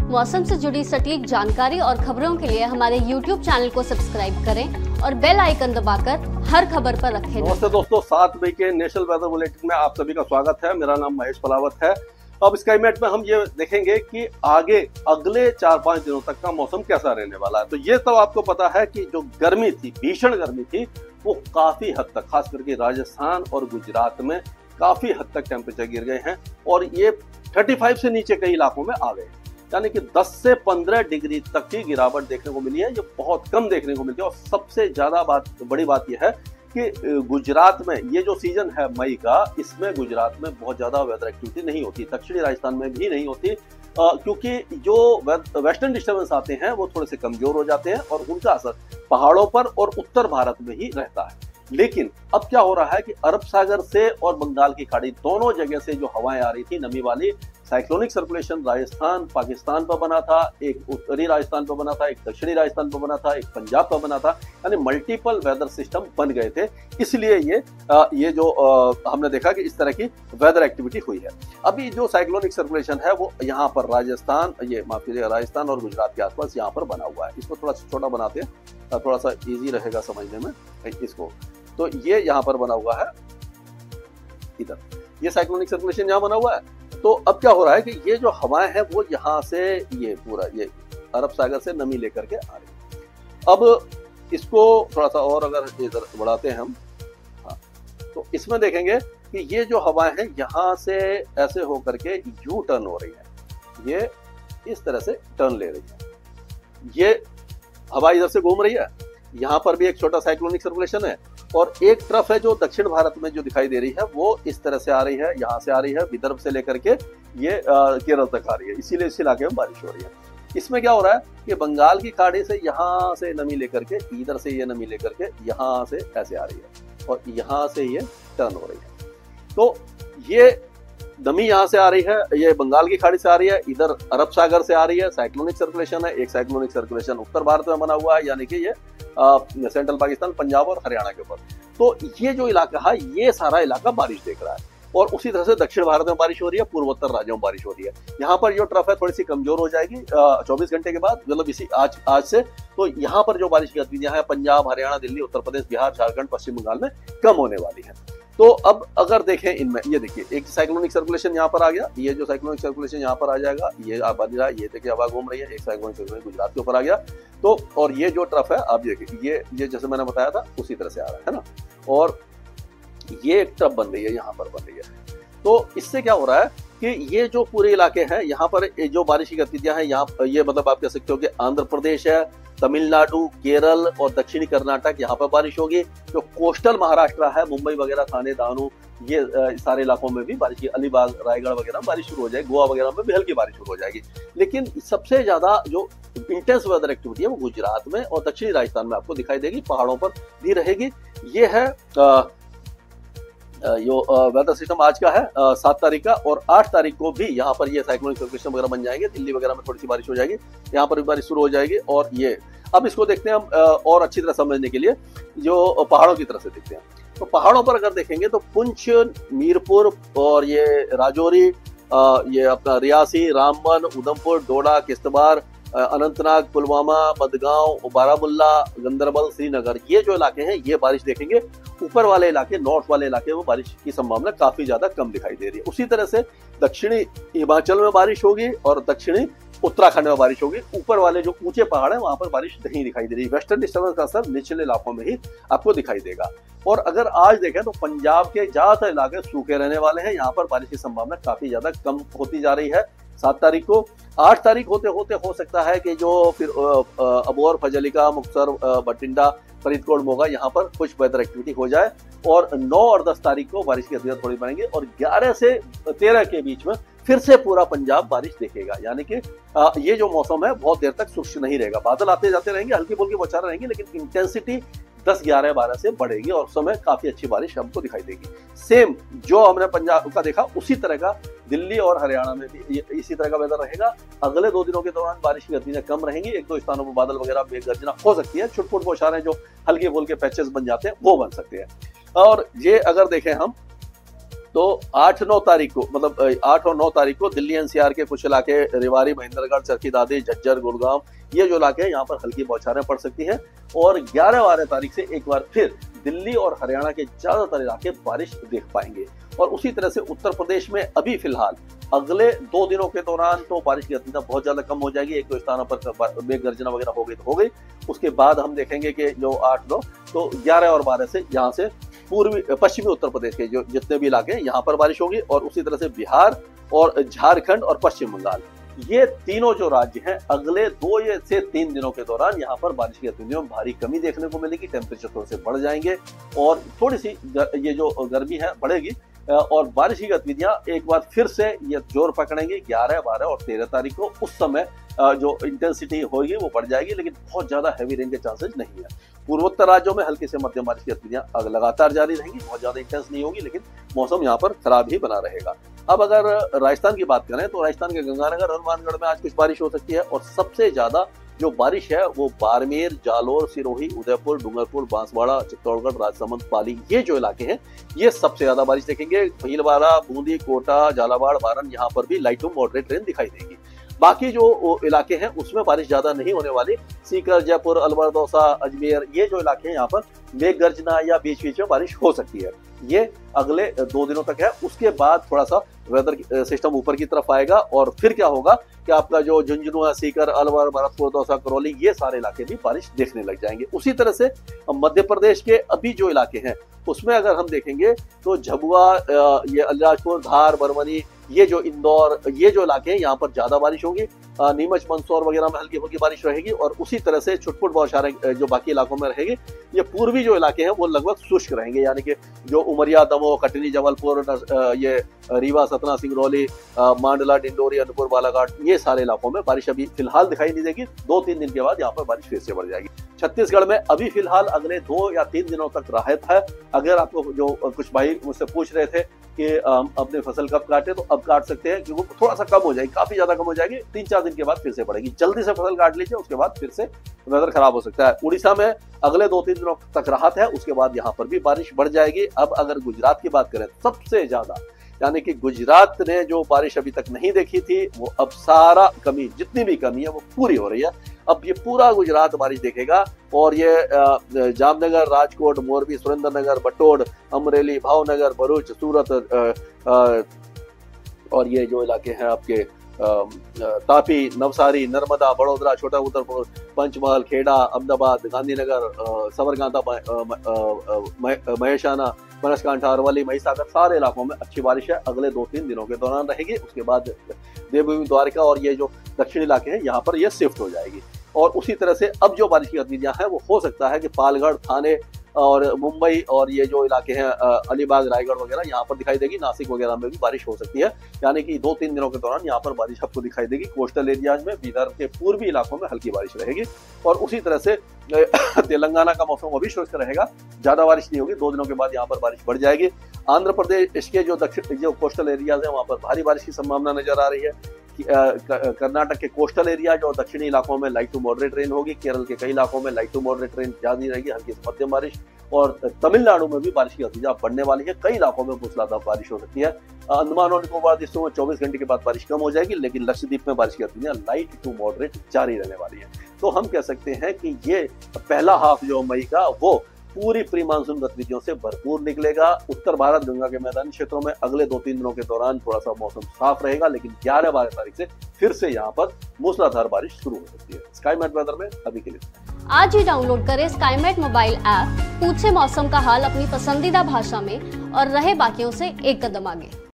मौसम से जुड़ी सटीक जानकारी और खबरों के लिए हमारे YouTube चैनल को सब्सक्राइब करें और बेल आइकन दबाकर हर खबर पर रखें। नमस्ते दोस्तों, 7 मई के नेशनल वेदर बुलेटिन में आप सभी का स्वागत है। मेरा नाम महेश पलावत है। अब स्काईमेट में हम ये देखेंगे कि आगे अगले 4-5 दिनों तक का मौसम कैसा रहने वाला है। तो ये तो आपको पता है कि जो गर्मी थी, भीषण गर्मी थी, वो काफी हद तक, खास करके राजस्थान और गुजरात में काफी हद तक टेम्परेचर गिर गए हैं और ये 35 से नीचे कई इलाकों में आ गए, यानी कि 10 से 15 डिग्री तक की गिरावट देखने को मिली है। ये बहुत कम देखने को मिलती है और सबसे ज्यादा बड़ी बात यह है कि गुजरात में ये जो सीजन है मई का, इसमें गुजरात में बहुत ज्यादा वेदर एक्टिविटी नहीं होती, दक्षिणी राजस्थान में भी नहीं होती, क्योंकि जो वेस्टर्न डिस्टर्बेंस आते हैं वो थोड़े से कमजोर हो जाते हैं और उनका असर पहाड़ों पर और उत्तर भारत में ही रहता है। लेकिन अब क्या हो रहा है कि अरब सागर से और बंगाल की खाड़ी दोनों जगह से जो हवाएं आ रही थी, नमी वाली, साइक्लोनिक सर्कुलेशन राजस्थान पाकिस्तान पर बना था, एक उत्तरी राजस्थान पर बना था, एक दक्षिणी राजस्थान पर बना था, एक पंजाब पर बना था, यानी मल्टीपल वेदर सिस्टम बन गए थे। इसलिए ये जो हमने देखा कि इस तरह की वेदर एक्टिविटी हुई है। अभी जो साइक्लोनिक सर्कुलेशन है वो यहाँ पर राजस्थान, ये माफ कीजिएगा, राजस्थान और गुजरात के आसपास यहाँ पर बना हुआ है। इसको थोड़ा छोटा बनाते हैं, थोड़ा सा इजी रहेगा समझने में इसको। तो ये यहाँ पर बना हुआ है, इधर ये साइक्लोनिक सर्कुलेशन यहाँ बना हुआ है। तो अब क्या हो रहा है कि ये जो हवाएं हैं वो यहाँ से ये पूरा ये अरब सागर से नमी लेकर के आ रही है। अब इसको थोड़ा सा और अगर इधर बढ़ाते हैं हम, हाँ, तो इसमें देखेंगे कि ये जो हवाएं हैं यहाँ से ऐसे होकर के यू टर्न हो रही है, ये इस तरह से टर्न ले रही है। ये हवा इधर से घूम रही है, यहाँ पर भी एक छोटा साइक्लोनिक सर्कुलेशन है और एक तरफ है जो दक्षिण भारत में जो दिखाई दे रही है वो इस तरह से आ रही है, यहाँ से आ रही है, विदर्भ से लेकर के ये केरल तक आ रही है, इसीलिए इस इलाके में बारिश हो रही है। इसमें क्या हो रहा है कि बंगाल की खाड़ी से यहाँ से नमी लेकर के, इधर से ये नमी लेकर के यहाँ से ऐसे आ रही है और यहाँ से ये टर्न हो रही है। तो ये नमी यहाँ से आ रही है, ये बंगाल की खाड़ी से आ रही है, इधर अरब सागर से आ रही है, साइक्लोनिक सर्कुलेशन है। एक साइक्लोनिक सर्कुलेशन उत्तर भारत में बना हुआ है, यानी कि ये सेंट्रल पाकिस्तान, पंजाब और हरियाणा के ऊपर। तो ये जो इलाका है, ये सारा इलाका बारिश देख रहा है और उसी तरह से दक्षिण भारत में बारिश हो रही है, पूर्वोत्तर राज्यों में बारिश हो रही है। यहाँ पर जो ट्रफ है थोड़ी सी कमजोर हो जाएगी 24 घंटे के बाद, मतलब इसी आज से। तो यहाँ पर जो बारिश की गतिविधियां हैं पंजाब, हरियाणा, दिल्ली, उत्तर प्रदेश, बिहार, झारखंड, पश्चिम बंगाल में कम होने वाली है। तो अब अगर देखें इनमें, ये देखिए एक साइक्लोनिक सर्कुलेशन यहाँ पर आ गया, ये जो साइक्लोनिक सर्कुलेशन यहाँ पर आ जाएगा, ये आ रहा है, ये देखिए हवा घूम रही है, एक साइक्लोनिक सर्कुलेशन गुजरात के ऊपर आ गया। तो और ये जो ट्रफ है आप देखिए, ये जैसे मैंने बताया था उसी तरह से आ रहा है ना, और ये एक ट्रफ बन रही है, यहाँ पर बन रही है। तो इससे क्या हो रहा है कि ये जो पूरे इलाके हैं यहाँ पर जो बारिश की गतिविधियां हैं, यहाँ ये मतलब आप कह सकते हो कि आंध्र प्रदेश है, तमिलनाडु, केरल और दक्षिणी कर्नाटक, यहाँ पर बारिश होगी। जो कोस्टल महाराष्ट्र है, मुंबई वगैरह, थाने, दानू, ये सारे इलाकों में भी बारिश की, अलीबाग, रायगढ़ वगैरह बारिश शुरू हो जाएगी, गोवा वगैरह में भी हल्की बारिश शुरू हो जाएगी। लेकिन सबसे ज्यादा जो इंटेंस वेदर एक्टिविटी है वो गुजरात में और दक्षिणी राजस्थान में आपको दिखाई देगी, पहाड़ों पर भी रहेगी। ये है जो वेदर सिस्टम आज का है 7 तारीख का, और 8 तारीख को भी यहाँ पर ये साइक्लोनिक सर्कुलेशन वगैरह बन जाएंगे, दिल्ली वगैरह में थोड़ी सी बारिश हो जाएगी, यहाँ पर भी बारिश शुरू हो जाएगी। और ये अब इसको देखते हैं हम और अच्छी तरह समझने के लिए, जो पहाड़ों की तरफ से देखते हैं। तो पहाड़ों पर अगर देखेंगे तो पुंछ, मीरपुर और ये राजौरी, ये अपना रियासी, रामबन, उधमपुर, डोडा, किश्तवाड़, अनंतनाग, पुलवामा, मडगांव, बारामुल्ला, गंदरबल, श्रीनगर, ये जो इलाके हैं ये बारिश देखेंगे। ऊपर वाले इलाके, नॉर्थ वाले इलाके में बारिश की संभावना काफी ज्यादा कम दिखाई दे रही है। उसी तरह से दक्षिणी हिमाचल में बारिश होगी और दक्षिणी उत्तराखंड में बारिश होगी। ऊपर वाले जो ऊंचे पहाड़ है वहां पर बारिश नहीं दिखाई दे रही। वेस्टर्न डिस्टर्बेंस का असर निचले इलाकों में ही आपको दिखाई देगा। और अगर आज देखें तो पंजाब के ज्यादातर इलाके सूखे रहने वाले हैं, यहाँ पर बारिश की संभावना काफी ज्यादा कम होती जा रही है 7 तारीख को। 8 तारीख होते होते हो सकता है कि जो फिर अबोहर, फजलिका, मुक्तसर, बठिंडा, फरीदकोट, मोगा, यहाँ पर कुछ वेदर एक्टिविटी हो जाए। और 9 और 10 तारीख को बारिश की गतिविधियां थोड़ी बढ़ेंगी और 11 से 13 के बीच में फिर से पूरा पंजाब बारिश देखेगा। यानी कि ये जो मौसम है बहुत देर तक शुष्क नहीं रहेगा, बादल आते जाते रहेंगे, हल्की फुल्की बौछारें रहेंगी, लेकिन इंटेंसिटी 10, 11, 12 से बढ़ेगी और उस समय काफी अच्छी बारिश हमको दिखाई देगी। सेम जो हमने पंजाब का देखा उसी तरह का दिल्ली और हरियाणा में भी इसी तरह का वेदर रहेगा। अगले 2 दिनों के दौरान बारिश की गतिविधियां कम रहेंगी, 1-2 स्थानों पर बादल वगैरह मेघगर्जना हो सकती है, छुटपुट बौछारें जो हल्के फुल्के पैचेस बन जाते हैं वो बन सकते हैं। और ये अगर देखें हम तो 8-9 तारीख को, मतलब 8 और 9 तारीख को दिल्ली एनसीआर के कुछ इलाके, रेवाड़ी, महेंद्रगढ़, चरखी दादरी, झज्जर, गुड़गांव, ये जो इलाके हैं यहाँ पर हल्की बौछारें पड़ सकती हैं। और 11-12 तारीख से एक बार फिर दिल्ली और हरियाणा के ज्यादातर इलाके बारिश देख पाएंगे। और उसी तरह से उत्तर प्रदेश में अभी फिलहाल अगले 2 दिनों के दौरान तो बारिश की गतिविधि बहुत ज्यादा कम हो जाएगी। एक दो स्थानों पर मेघ गर्जना वगैरह हो गई तो हो गई। उसके बाद हम देखेंगे कि जो 8-9 तो 11 और 12 से यहाँ से पश्चिमी उत्तर प्रदेश के जो जितने भी इलाके हैं यहाँ पर बारिश होगी। और उसी तरह से बिहार और झारखंड और पश्चिम बंगाल, ये तीनों जो राज्य हैं अगले 2 से 3 दिनों के दौरान यहाँ पर बारिश की गतिविधियों में भारी कमी देखने को मिलेगी। टेम्परेचर थोड़े से बढ़ जाएंगे और थोड़ी सी ये जो गर्मी है बढ़ेगी। और बारिश की गतिविधियां एक बार फिर से ये जोर पकड़ेंगे 11, 12 और 13 तारीख को। उस समय जो इंटेंसिटी होगी वो बढ़ जाएगी, लेकिन बहुत ज्यादा हैवी रेन के चांसेस नहीं है। पूर्वोत्तर राज्यों में हल्की से मध्यम बारिश की गतिविधियां लगातार जारी रहेंगी, बहुत ज्यादा इंटेंस नहीं होगी, लेकिन मौसम यहाँ पर खराब ही बना रहेगा। अब अगर राजस्थान की बात करें तो राजस्थान के गंगानगर, हनुमानगढ़ में आज कुछ बारिश हो सकती है। और सबसे ज्यादा जो बारिश है वो बाड़मेर, जालोर, सिरोही, उदयपुर, डूंगरपुर, बांसवाड़ा, चित्तौड़गढ़, राजसमंद, पाली, ये जो इलाके हैं ये सबसे ज्यादा बारिश देखेंगे। भीलवाड़ा, बूंदी, कोटा, झालावाड़, बारन, यहाँ पर भी लाइट टू मॉडरेट रेन दिखाई देगी। बाकी जो इलाके हैं उसमें बारिश ज्यादा नहीं होने वाली। सीकर, जयपुर, अलवर, दौसा, अजमेर, ये जो इलाके हैं यहाँ पर मेघ गर्जना या बीच बीच में बारिश हो सकती है। ये अगले 2 दिनों तक है। उसके बाद थोड़ा सा वेदर सिस्टम ऊपर की तरफ आएगा और फिर क्या होगा कि आपका जो झुंझुनू, सीकर, अलवर, भरतपुर, दौसा, करौली, ये सारे इलाके भी बारिश देखने लग जाएंगे। उसी तरह से मध्य प्रदेश के अभी जो इलाके हैं उसमें अगर हम देखेंगे तो झबुआ, ये अलीराजपुर, धार, बरमनी, ये जो इंदौर, ये जो इलाके हैं यहाँ पर ज्यादा बारिश होगी। नीमच, मंदसौर वगैरह में हल्की हल्की बारिश रहेगी। और उसी तरह से छुटपुट बौछारें जो बाकी इलाकों में रहेगी। ये पूर्वी जो इलाके हैं वो लगभग शुष्क रहेंगे, यानी कि जो उमरिया, दमोह, कटनी, जबलपुर, ये रीवा, सतना, सिंगरौली, मांडला, डिंडोरी, अनूपपुर, बालाघाट, ये सारे इलाकों में बारिश अभी फिलहाल दिखाई नहीं देगी। 2-3 दिन के बाद यहाँ पर बारिश फिर से बढ़ जाएगी। छत्तीसगढ़ में अभी फिलहाल अगले 2 या 3 दिनों तक राहत है। अगर आपको जो कुछ भाई मुझसे पूछ रहे थे कि अपनी फसल कब काटे, तो अब काट सकते हैं, क्योंकि थोड़ा सा कम हो जाएगी, काफी ज्यादा कम हो जाएगी। 3-4 दिन के बाद फिर से बढ़ेगी। जल्दी से फसल काट लीजिए, उसके बाद फिर से वेदर खराब हो सकता है। उड़ीसा में अगले 2-3 दिनों तक राहत है, उसके बाद यहाँ पर भी बारिश बढ़ जाएगी। अब अगर गुजरात की बात करें, सबसे ज्यादा यानी कि गुजरात ने जो बारिश अभी तक नहीं देखी थी वो अब सारा कमी, जितनी भी कमी है वो पूरी हो रही है। अब ये पूरा गुजरात बारिश देखेगा। और ये जामनगर, राजकोट, मोरबी, सुरेंद्रनगर, बटोड, अमरेली, भावनगर, भरूच, सूरत, और ये जो इलाके हैं आपके तापी, नवसारी, नर्मदा, बड़ोदरा, छोटा उदयपुर, पंचमहल, खेड़ा, अहमदाबाद, गांधीनगर, सबरकांता, महेशाना, बनासकांठा, अरवली, महिसागर, सारे इलाकों में अच्छी बारिश है। अगले 2-3 दिनों के दौरान रहेगी। उसके बाद देवभूमि, द्वारका और ये जो दक्षिणी इलाके हैं यहाँ पर ये शिफ्ट हो जाएगी। और उसी तरह से अब जो बारिश की गतिविधियां हैं वो हो सकता है कि पालगढ़, थाने और मुंबई और ये जो इलाके हैं अलीबाग, रायगढ़ वगैरह, यहाँ पर दिखाई देगी। नासिक वगैरह में भी बारिश हो सकती है। यानी कि 2-3 दिनों के दौरान यहाँ पर बारिश आपको दिखाई देगी। कोस्टल एरियाज में, विदर्भ के पूर्वी इलाकों में हल्की बारिश रहेगी। और उसी तरह से तेलंगाना का मौसम अभी शुष्क रहेगा, ज्यादा बारिश नहीं होगी। 2 दिनों के बाद यहाँ पर बारिश बढ़ जाएगी। आंध्र प्रदेश के जो कोस्टल एरियाज है वहाँ पर भारी बारिश की संभावना नजर आ रही है। कर्नाटक के कोस्टल एरिया और दक्षिणी इलाकों में लाइट टू मॉडरेट रेन होगी। केरल के कई इलाकों में लाइट टू मॉडरेट रेन ज्यादा रहेगी, हल्की से मध्यम बारिश। और तमिलनाडु में भी बारिश की गतिविधियां बढ़ने वाली है। कई इलाकों में मूसलाधार बारिश हो सकती है। अंडमान और निकोबार द्वीपों में 24 घंटे के बाद बारिश कम हो जाएगी, लेकिन लक्षद्वीप में बारिश की गतिविधियां लाइट टू मॉडरेट जारी रहने वाली है। तो हम कह सकते हैं कि ये पहला हाफ जो मई का वो पूरी प्री मानसून गतिविधियों से भरपूर निकलेगा। उत्तर भारत, गंगा के मैदानी क्षेत्रों में अगले 2-3 दिनों के दौरान थोड़ा सा मौसम साफ रहेगा, लेकिन 11-12 तारीख से फिर से यहाँ पर मूसलाधार बारिश शुरू हो सकती है। स्काईमेट वेदर में अभी के लिए आज ही डाउनलोड करें स्काईमेट मोबाइल ऐप। पूछे मौसम का हाल अपनी पसंदीदा भाषा में और रहे बाकियों से एक कदम आगे।